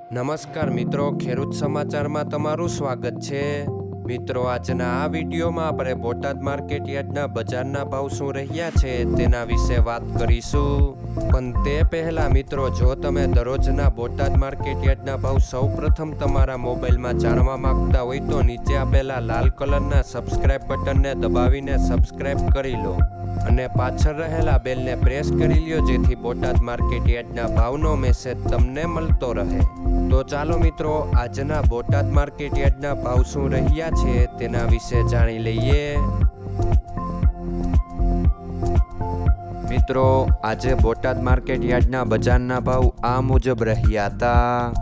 નમસ્કાર મિત્રો, ખેડૂત સમાચારમાં તમારું સ્વાગત છે. મિત્રો, આજના આ વિડીયોમાં આપણે બોટાદ માર્કેટ યાર્ડના બજારના ભાવ શું રહ્યા છે તેના વિશે વાત કરીશું. પણ તે પહેલાં મિત્રો, જો તમે દરરોજના બોટાદ માર્કેટ યાર્ડના ભાવ સૌપ્રથમ તમારા મોબાઈલમાં જાણવા માંગતા હોય તો નીચે આપેલા લાલ કલરના સબસ્ક્રાઇબ બટનને દબાવીને સબસ્ક્રાઇબ કરી લો અને પાછળ રહેલા બેલને પ્રેસ કરી લ્યો, જેથી બોટાદ માર્કેટ યાર્ડના ભાવનો મેસેજ તમને મળતો રહે. તો ચાલો મિત્રો, આજના બોટાદ માર્કેટ યાર્ડના ભાવ શું રહ્યા છે તેના વિશે જાણી લઈએ. મિત્રો, આજે બોટાદ માર્કેટ યાર્ડના બજારના ભાવ આ મુજબ રહ્યા હતા.